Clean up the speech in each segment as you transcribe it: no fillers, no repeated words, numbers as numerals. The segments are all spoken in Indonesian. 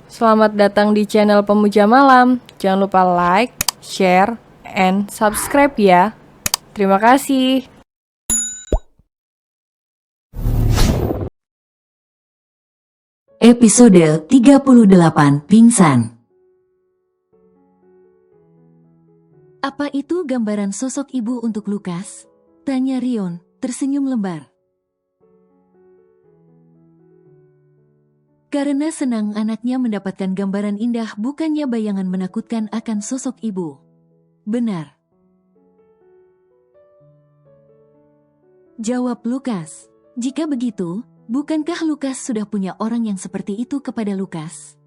Selamat datang di channel Pemuja Malam. Jangan lupa like, share, and subscribe ya. Terima kasih. Episode 38 Pingsan. Apa itu gambaran sosok ibu untuk Lukas? Tanya Rion, tersenyum lembar. Karena senang anaknya mendapatkan gambaran indah, bukannya bayangan menakutkan akan sosok ibu. Benar, jawab Lukas. Jika begitu, bukankah Lukas sudah punya orang yang seperti itu kepada Lukas?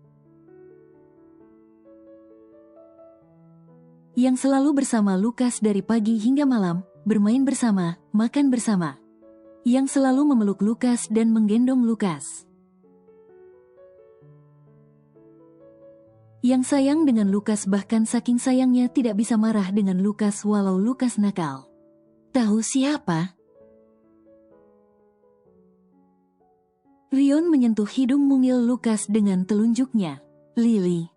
Yang selalu bersama Lukas dari pagi hingga malam, bermain bersama, makan bersama. Yang selalu memeluk Lukas dan menggendong Lukas. Yang sayang dengan Lukas, bahkan saking sayangnya tidak bisa marah dengan Lukas walau Lukas nakal. Tahu siapa? Rion menyentuh hidung mungil Lukas dengan telunjuknya. Lily.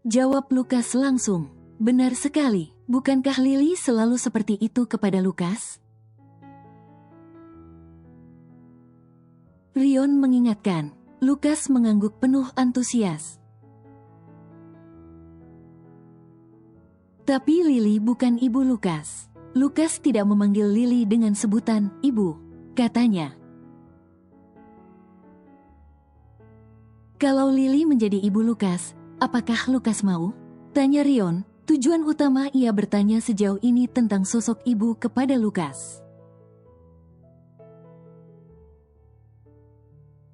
Jawab Lukas langsung. Benar sekali, bukankah Lily selalu seperti itu kepada Lukas? Rion mengingatkan. Lukas mengangguk penuh antusias. Tapi Lily bukan ibu Lukas. Lukas tidak memanggil Lily dengan sebutan ibu, katanya. Kalau Lily menjadi ibu Lukas, apakah Lukas mau? Tanya Rion. Tujuan utama ia bertanya sejauh ini tentang sosok ibu kepada Lukas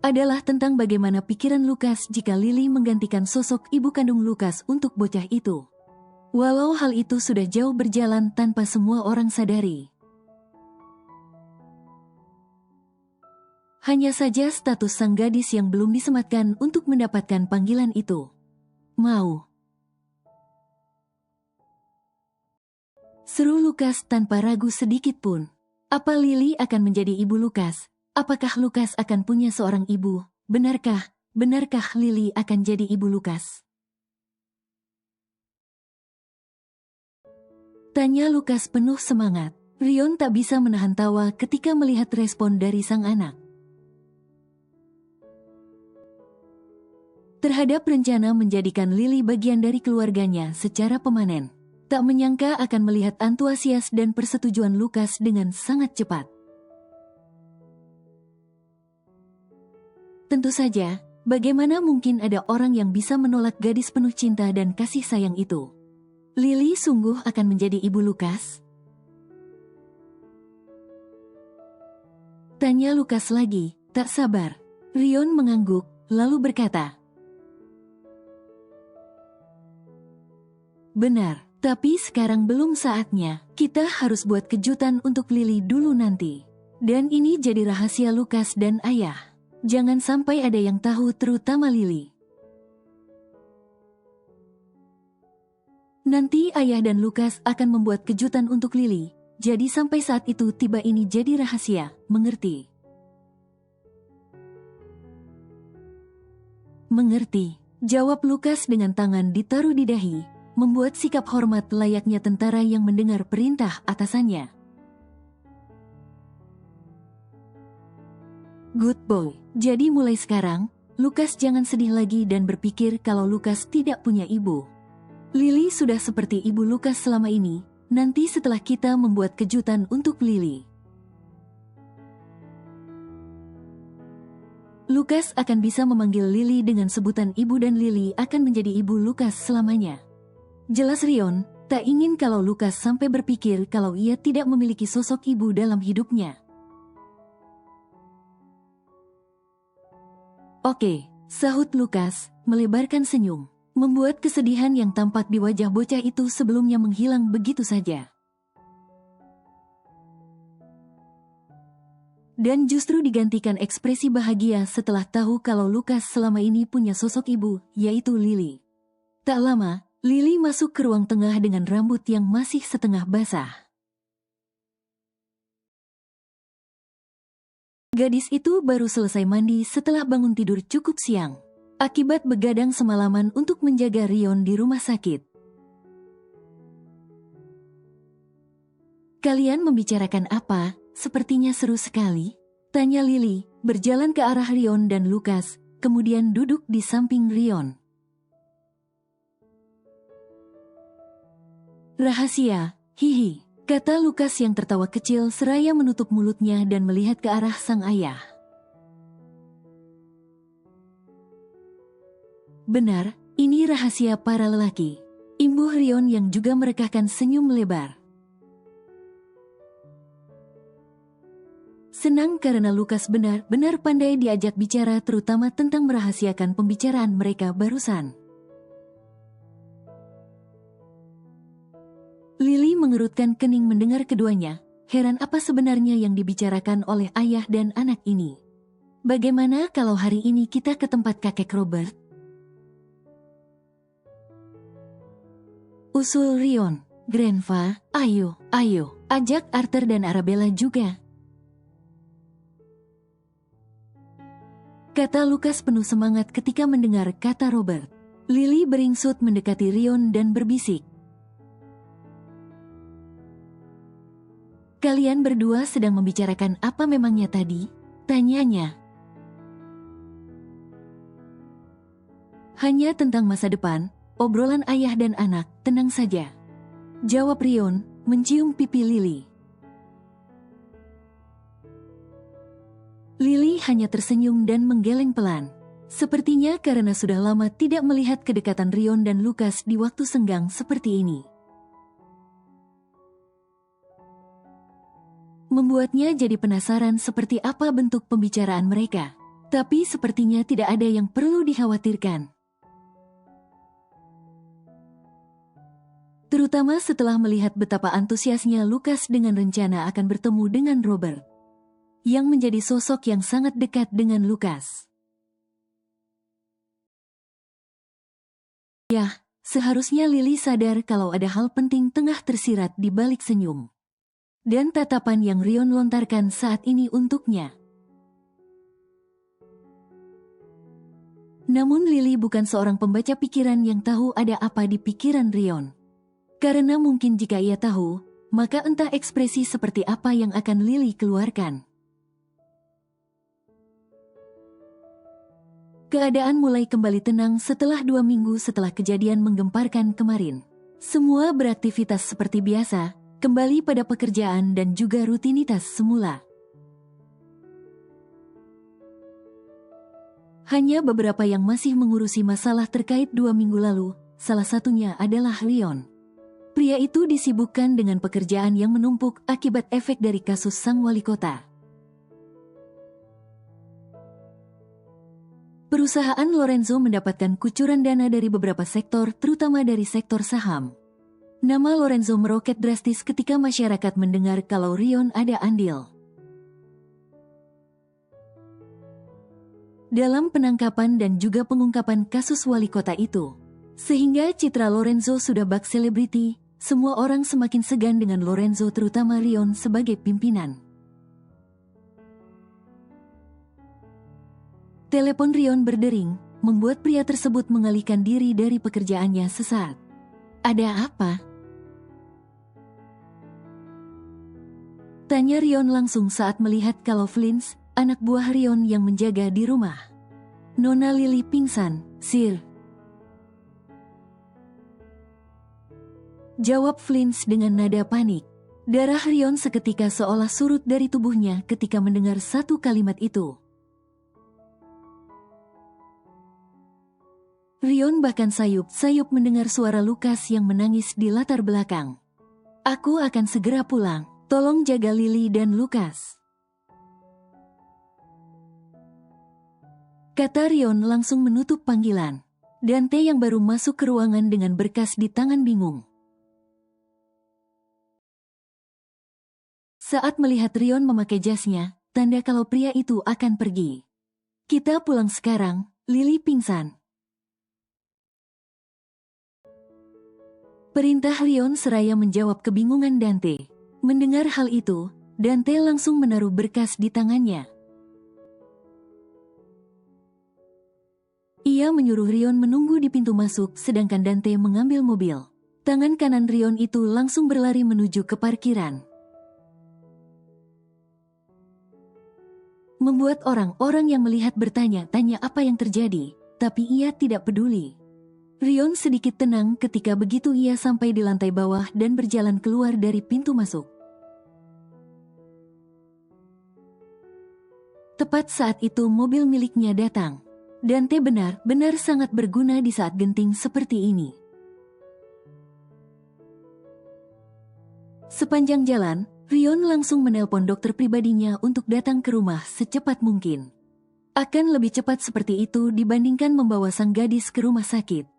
adalah tentang bagaimana pikiran Lukas jika Lily menggantikan sosok ibu kandung Lukas untuk bocah itu. Walau hal itu sudah jauh berjalan tanpa semua orang sadari. Hanya saja status sang gadis yang belum disematkan untuk mendapatkan panggilan itu. Mau. Seru Lukas tanpa ragu sedikit pun. Apa Lily akan menjadi ibu Lukas? Apakah Lukas akan punya seorang ibu? Benarkah Lily akan jadi ibu Lukas? Tanya Lukas penuh semangat. Rion tak bisa menahan tawa ketika melihat respon dari sang anak terhadap rencana menjadikan Lily bagian dari keluarganya secara permanen. Tak menyangka akan melihat antusias dan persetujuan Lukas dengan sangat cepat. Tentu saja, bagaimana mungkin ada orang yang bisa menolak gadis penuh cinta dan kasih sayang itu? Lily sungguh akan menjadi ibu Lukas? Tanya Lukas lagi, tak sabar. Rion mengangguk, lalu berkata, benar, tapi sekarang belum saatnya. Kita harus buat kejutan untuk Lily dulu nanti. Dan ini jadi rahasia Lukas dan ayah. Jangan sampai ada yang tahu, terutama Lily. Nanti ayah dan Lukas akan membuat kejutan untuk Lily. Jadi sampai saat itu tiba ini jadi rahasia, mengerti? Mengerti, jawab Lukas dengan tangan ditaruh di dahi, membuat sikap hormat layaknya tentara yang mendengar perintah atasannya. Good boy. Jadi mulai sekarang, Lukas jangan sedih lagi dan berpikir kalau Lukas tidak punya ibu. Lily sudah seperti ibu Lukas selama ini, nanti setelah kita membuat kejutan untuk Lily. Lukas akan bisa memanggil Lily dengan sebutan ibu dan Lily akan menjadi ibu Lukas selamanya. Jelas Rion, tak ingin kalau Lukas sampai berpikir kalau ia tidak memiliki sosok ibu dalam hidupnya. Oke, sahut Lukas, melebarkan senyum, membuat kesedihan yang tampak di wajah bocah itu sebelumnya menghilang begitu saja. Dan justru digantikan ekspresi bahagia setelah tahu kalau Lukas selama ini punya sosok ibu, yaitu Lily. Tak lama, Lily masuk ke ruang tengah dengan rambut yang masih setengah basah. Gadis itu baru selesai mandi setelah bangun tidur cukup siang, akibat begadang semalaman untuk menjaga Rion di rumah sakit. Kalian membicarakan apa? Sepertinya seru sekali, tanya Lily, berjalan ke arah Rion dan Lukas, kemudian duduk di samping Rion. Rahasia, hihi, kata Lukas yang tertawa kecil seraya menutup mulutnya dan melihat ke arah sang ayah. Benar, ini rahasia para lelaki, imbuh Rion yang juga merekahkan senyum lebar. Senang karena Lukas benar-benar pandai diajak bicara terutama tentang merahasiakan pembicaraan mereka barusan. Lily mengerutkan kening mendengar keduanya, heran apa sebenarnya yang dibicarakan oleh ayah dan anak ini. Bagaimana kalau hari ini kita ke tempat kakek Robert? Usul Rion, Grandpa, ayo, ajak Arthur dan Arabella juga. Kata Lukas penuh semangat ketika mendengar kata Robert. Lily beringsut mendekati Rion dan berbisik. Kalian berdua sedang membicarakan apa memangnya tadi? Tanyanya. Hanya tentang masa depan, obrolan ayah dan anak, tenang saja. Jawab Rion, mencium pipi Lily. Lily hanya tersenyum dan menggeleng pelan. Sepertinya karena sudah lama tidak melihat kedekatan Rion dan Lukas di waktu senggang seperti ini. Membuatnya jadi penasaran seperti apa bentuk pembicaraan mereka. Tapi sepertinya tidak ada yang perlu dikhawatirkan. Terutama setelah melihat betapa antusiasnya Lukas dengan rencana akan bertemu dengan Robert, yang menjadi sosok yang sangat dekat dengan Lukas. Ya, seharusnya Lily sadar kalau ada hal penting tengah tersirat di balik senyum dan tatapan yang Rion lontarkan saat ini untuknya. Namun Lily bukan seorang pembaca pikiran yang tahu ada apa di pikiran Rion. Karena mungkin jika ia tahu, maka entah ekspresi seperti apa yang akan Lily keluarkan. Keadaan mulai kembali tenang setelah 2 minggu setelah kejadian menggemparkan kemarin. Semua beraktivitas seperti biasa, kembali pada pekerjaan dan juga rutinitas semula. Hanya beberapa yang masih mengurusi masalah terkait 2 minggu lalu, salah satunya adalah Rion. Pria itu disibukkan dengan pekerjaan yang menumpuk akibat efek dari kasus sang wali kota. Perusahaan Lorenzo mendapatkan kucuran dana dari beberapa sektor, terutama dari sektor saham. Nama Lorenzo meroket drastis ketika masyarakat mendengar kalau Rion ada andil dalam penangkapan dan juga pengungkapan kasus wali kota itu. Sehingga citra Lorenzo sudah bak selebriti, semua orang semakin segan dengan Lorenzo terutama Rion sebagai pimpinan. Telepon Rion berdering, membuat pria tersebut mengalihkan diri dari pekerjaannya sesaat. Ada apa? Tanya Rion langsung saat melihat kalau Flins, anak buah Rion yang menjaga di rumah. Nona Lily pingsan, Sir. Jawab Flins dengan nada panik. Darah Rion seketika seolah surut dari tubuhnya ketika mendengar satu kalimat itu. Rion bahkan sayup-sayup mendengar suara Lukas yang menangis di latar belakang. Aku akan segera pulang, tolong jaga Lily dan Lukas. Kata Rion langsung menutup panggilan. Dante yang baru masuk ke ruangan dengan berkas di tangan bingung. Saat melihat Rion memakai jasnya, tanda kalau pria itu akan pergi. Kita pulang sekarang, Lily pingsan. Perintah Rion seraya menjawab kebingungan Dante. Mendengar hal itu, Dante langsung menaruh berkas di tangannya. Ia menyuruh Rion menunggu di pintu masuk sedangkan Dante mengambil mobil. Tangan kanan Rion itu langsung berlari menuju ke parkiran. Membuat orang-orang yang melihat bertanya-tanya apa yang terjadi, tapi ia tidak peduli. Rion sedikit tenang ketika begitu ia sampai di lantai bawah dan berjalan keluar dari pintu masuk. Tepat saat itu mobil miliknya datang. Dante benar-benar sangat berguna di saat genting seperti ini. Sepanjang jalan, Rion langsung menelpon dokter pribadinya untuk datang ke rumah secepat mungkin. Akan lebih cepat seperti itu dibandingkan membawa sang gadis ke rumah sakit.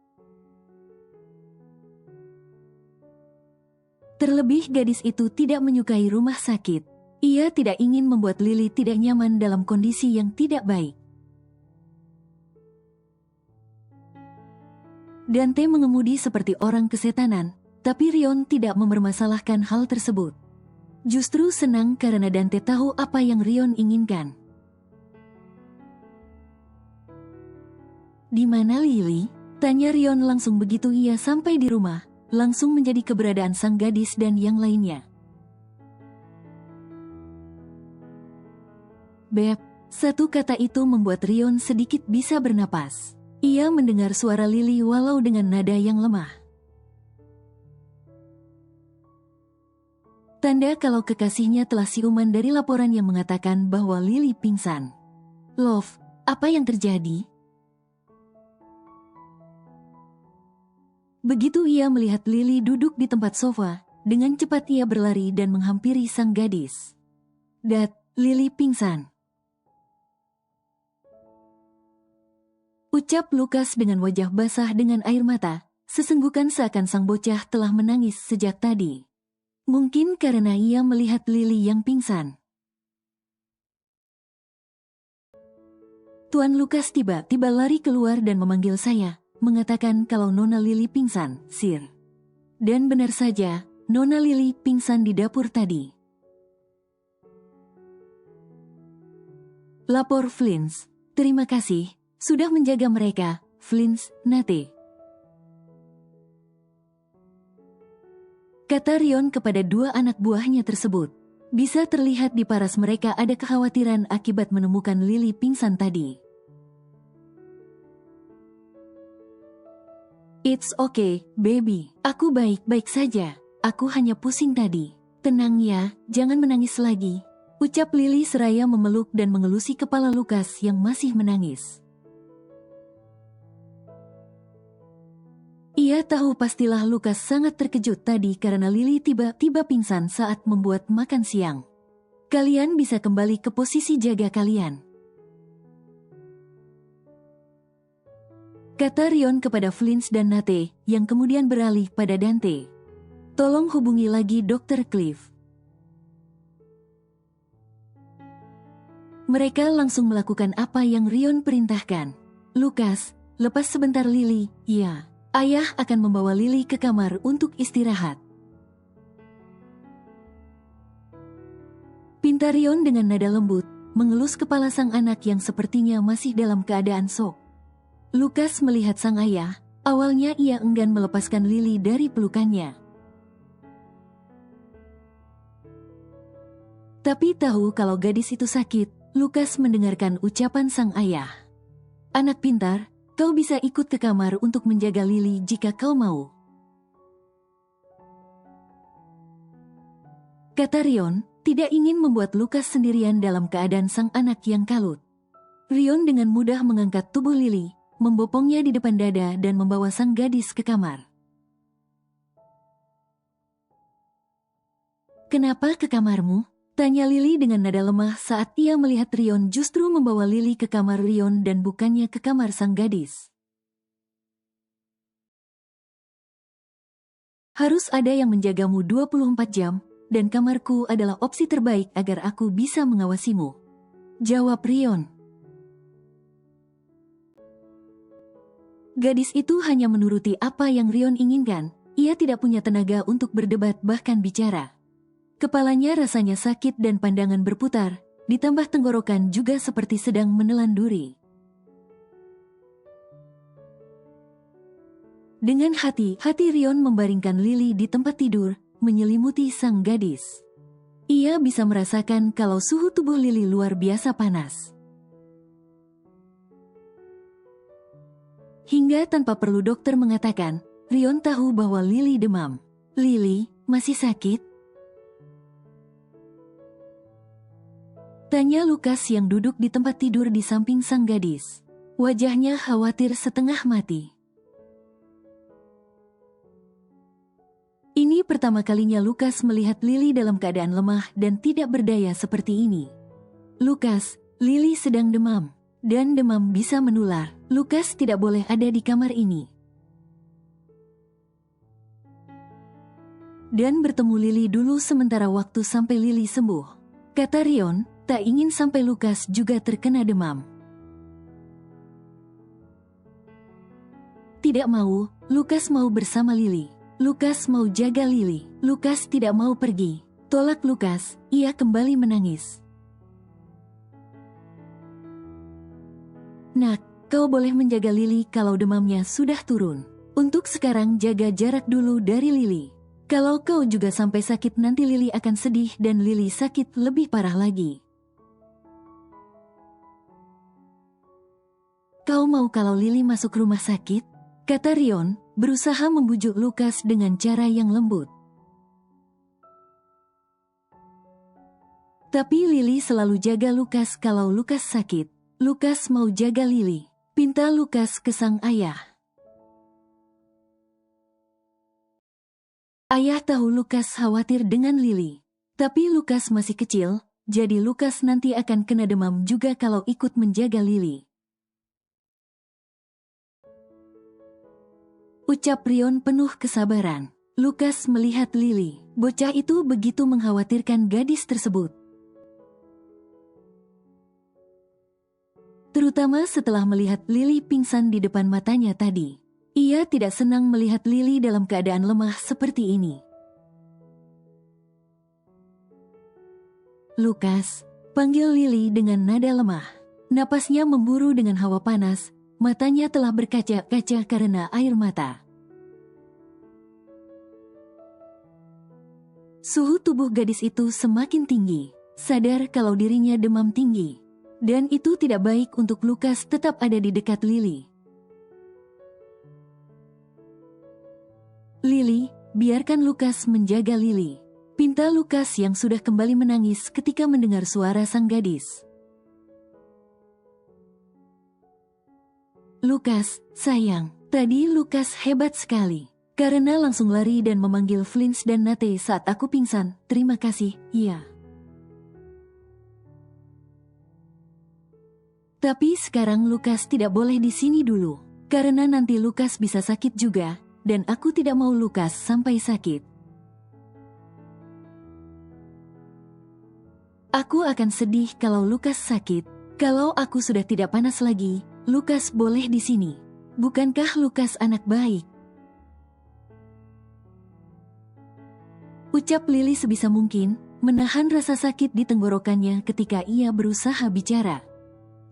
Terlebih gadis itu tidak menyukai rumah sakit. Ia tidak ingin membuat Lily tidak nyaman dalam kondisi yang tidak baik. Dante mengemudi seperti orang kesetanan, tapi Rion tidak mempermasalahkan hal tersebut. Justru senang karena Dante tahu apa yang Rion inginkan. "Di mana Lily?" tanya Rion langsung begitu ia sampai di rumah, langsung menjadi keberadaan sang gadis dan yang lainnya. "Beb," satu kata itu membuat Rion sedikit bisa bernapas. Ia mendengar suara Lily walau dengan nada yang lemah. Tanda kalau kekasihnya telah siuman dari laporan yang mengatakan bahwa Lily pingsan. "Love, apa yang terjadi?" Begitu ia melihat Lily duduk di tempat sofa, dengan cepat ia berlari dan menghampiri sang gadis. "Dad, Lily pingsan," ucap Lukas dengan wajah basah dengan air mata, sesenggukan seakan sang bocah telah menangis sejak tadi. Mungkin karena ia melihat Lily yang pingsan. Tuan Lukas tiba-tiba lari keluar dan memanggil saya, mengatakan kalau Nona Lily pingsan, Sir. Dan benar saja, Nona Lily pingsan di dapur tadi. Lapor Flins. "Terima kasih, sudah menjaga mereka, Flins, Nate," kata Rion kepada dua anak buahnya tersebut. Bisa terlihat di paras mereka ada kekhawatiran akibat menemukan Lily pingsan tadi. "It's okay, baby. Aku baik-baik saja. Aku hanya pusing tadi. Tenang ya, jangan menangis lagi," ucap Lily seraya memeluk dan mengelusi kepala Lukas yang masih menangis. Ia tahu pastilah Lukas sangat terkejut tadi karena Lily tiba-tiba pingsan saat membuat makan siang. "Kalian bisa kembali ke posisi jaga kalian," kata Rion kepada Flins dan Nate, yang kemudian beralih pada Dante. "Tolong hubungi lagi Dr. Cliff." Mereka langsung melakukan apa yang Rion perintahkan. "Lukas, lepas sebentar Lily." "Iya. Ayah akan membawa Lily ke kamar untuk istirahat," pinta Rion dengan nada lembut, mengelus kepala sang anak yang sepertinya masih dalam keadaan shock. Lukas melihat sang ayah, awalnya ia enggan melepaskan Lily dari pelukannya. Tapi tahu kalau gadis itu sakit, Lukas mendengarkan ucapan sang ayah. "Anak pintar, kau bisa ikut ke kamar untuk menjaga Lily jika kau mau," kata Rion, tidak ingin membuat Lukas sendirian dalam keadaan sang anak yang kalut. Rion dengan mudah mengangkat tubuh Lily, membopongnya di depan dada dan membawa sang gadis ke kamar. "Kenapa ke kamarmu?" tanya Lily dengan nada lemah saat ia melihat Rion justru membawa Lily ke kamar Rion dan bukannya ke kamar sang gadis. "Harus ada yang menjagamu 24 jam, dan kamarku adalah opsi terbaik agar aku bisa mengawasimu," jawab Rion. Gadis itu hanya menuruti apa yang Rion inginkan. Ia tidak punya tenaga untuk berdebat bahkan bicara. Kepalanya rasanya sakit dan pandangan berputar, ditambah tenggorokan juga seperti sedang menelan duri. Dengan hati-hati Rion membaringkan Lily di tempat tidur, menyelimuti sang gadis. Ia bisa merasakan kalau suhu tubuh Lily luar biasa panas. Hingga tanpa perlu dokter mengatakan, Rion tahu bahwa Lily demam. Lily, masih sakit? Tanya Lukas yang duduk di tempat tidur di samping sang gadis. Wajahnya khawatir setengah mati. Ini pertama kalinya Lukas melihat Lily dalam keadaan lemah dan tidak berdaya seperti ini. Lukas, Lily sedang demam, dan demam bisa menular. Lukas tidak boleh ada di kamar ini. Dan bertemu Lily dulu sementara waktu sampai Lily sembuh. Kata Rion, tak ingin sampai Lukas juga terkena demam. Tidak mau, Lukas mau bersama Lily. Lukas mau jaga Lily. Lukas tidak mau pergi. Tolak Lukas, ia kembali menangis. Nak, kau boleh menjaga Lily kalau demamnya sudah turun. Untuk sekarang jaga jarak dulu dari Lily. Kalau kau juga sampai sakit nanti Lily akan sedih dan Lily sakit lebih parah lagi. Kau mau kalau Lily masuk rumah sakit? Kata Rion, berusaha membujuk Lukas dengan cara yang lembut. Tapi Lily selalu jaga Lukas kalau Lukas sakit. Lukas mau jaga Lily. Pinta Lukas ke sang ayah. Ayah tahu Lukas khawatir dengan Lily. Tapi Lukas masih kecil, jadi Lukas nanti akan kena demam juga kalau ikut menjaga Lily. Ucap Rion penuh kesabaran. Lukas melihat Lily. Bocah itu begitu mengkhawatirkan gadis tersebut. Terutama setelah melihat Lily pingsan di depan matanya tadi. Ia tidak senang melihat Lily dalam keadaan lemah seperti ini. Lukas, panggil Lily dengan nada lemah. Napasnya memburu dengan hawa panas. Matanya telah berkaca-kaca karena air mata. Suhu tubuh gadis itu semakin tinggi. Sadar kalau dirinya demam tinggi. Dan itu tidak baik untuk Lukas tetap ada di dekat Lily. Lily, biarkan Lukas menjaga Lily. Pinta Lukas yang sudah kembali menangis ketika mendengar suara sang gadis. Lukas, sayang, tadi Lukas hebat sekali. Karena langsung lari dan memanggil Flynn dan Nate saat aku pingsan. Terima kasih, iya. Tapi sekarang Lukas tidak boleh di sini dulu. Karena nanti Lukas bisa sakit juga, dan aku tidak mau Lukas sampai sakit. Aku akan sedih kalau Lukas sakit. Kalau aku sudah tidak panas lagi, Lukas boleh di sini. Bukankah Lukas anak baik? Ucap Lily sebisa mungkin, menahan rasa sakit di tenggorokannya ketika ia berusaha bicara.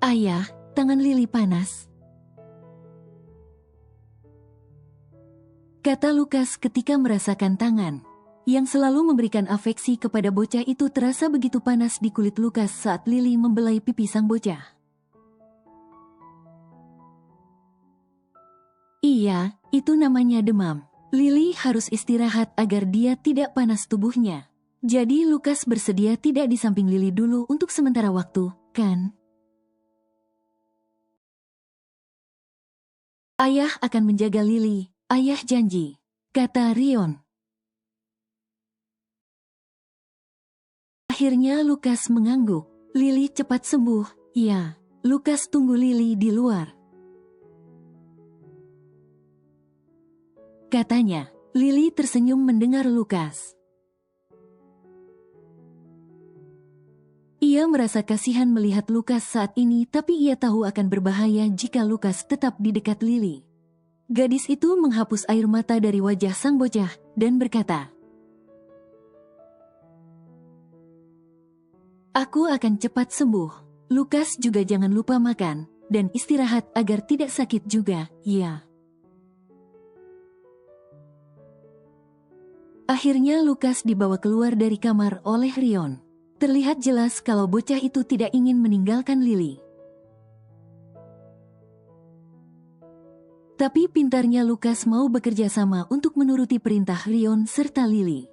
Ayah, tangan Lily panas. Kata Lukas ketika merasakan tangan. Yang selalu memberikan afeksi kepada bocah itu terasa begitu panas di kulit Lukas saat Lily membelai pipi sang bocah. Iya, itu namanya demam. Lily harus istirahat agar dia tidak panas tubuhnya. Jadi Lukas bersedia tidak di samping Lily dulu untuk sementara waktu, kan? Ayah akan menjaga Lily, ayah janji, kata Rion. Akhirnya Lukas mengangguk. Lily cepat sembuh, ya. Lukas tunggu Lily di luar. Katanya, Lily tersenyum mendengar Lukas. Ia merasa kasihan melihat Lukas saat ini tapi ia tahu akan berbahaya jika Lukas tetap di dekat Lily. Gadis itu menghapus air mata dari wajah sang bocah dan berkata, "Aku akan cepat sembuh. Lukas juga jangan lupa makan dan istirahat agar tidak sakit juga, ya." Akhirnya Lukas dibawa keluar dari kamar oleh Rion. Terlihat jelas kalau bocah itu tidak ingin meninggalkan Lily. Tapi pintarnya Lukas mau bekerja sama untuk menuruti perintah Rion serta Lily.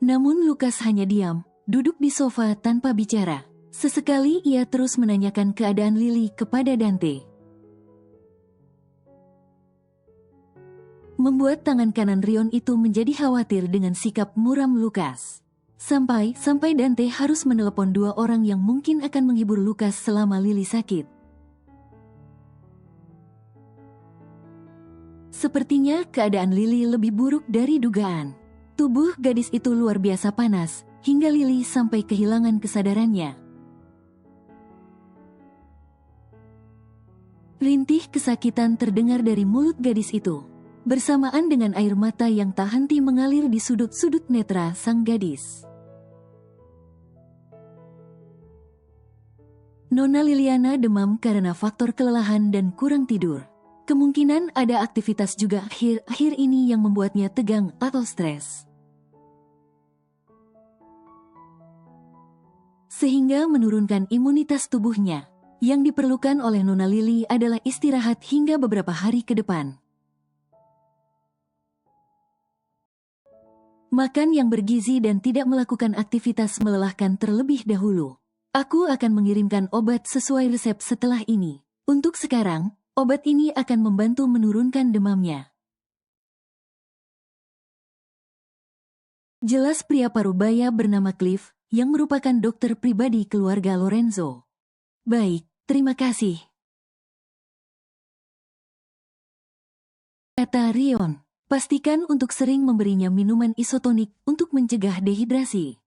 Namun Lukas hanya diam, duduk di sofa tanpa bicara. Sesekali ia terus menanyakan keadaan Lily kepada Dante. Membuat tangan kanan Rion itu menjadi khawatir dengan sikap muram Lukas. Sampai Dante harus menelepon 2 orang yang mungkin akan menghibur Lukas selama Lily sakit. Sepertinya keadaan Lily lebih buruk dari dugaan. Tubuh gadis itu luar biasa panas, hingga Lily sampai kehilangan kesadarannya. Rintih kesakitan terdengar dari mulut gadis itu, bersamaan dengan air mata yang tak henti mengalir di sudut-sudut netra sang gadis. Nona Liliana demam karena faktor kelelahan dan kurang tidur. Kemungkinan ada aktivitas juga akhir-akhir ini yang membuatnya tegang atau stres. Sehingga menurunkan imunitas tubuhnya. Yang diperlukan oleh Nona Lily adalah istirahat hingga beberapa hari ke depan. Makan yang bergizi dan tidak melakukan aktivitas melelahkan terlebih dahulu. Aku akan mengirimkan obat sesuai resep setelah ini. Untuk sekarang, obat ini akan membantu menurunkan demamnya. Jelas pria parubaya bernama Cliff, yang merupakan dokter pribadi keluarga Lorenzo. Baik, terima kasih, kata Rion. Pastikan untuk sering memberinya minuman isotonik untuk mencegah dehidrasi.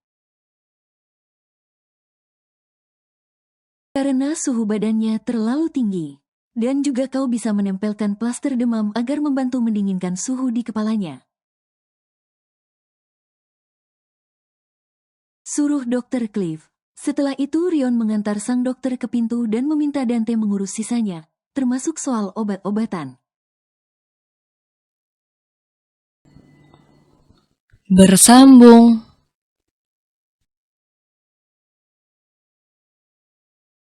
Karena suhu badannya terlalu tinggi. Dan juga kau bisa menempelkan plaster demam agar membantu mendinginkan suhu di kepalanya. Suruh Dokter Cliff. Setelah itu Rion mengantar sang dokter ke pintu dan meminta Dante mengurus sisanya, termasuk soal obat-obatan. Bersambung.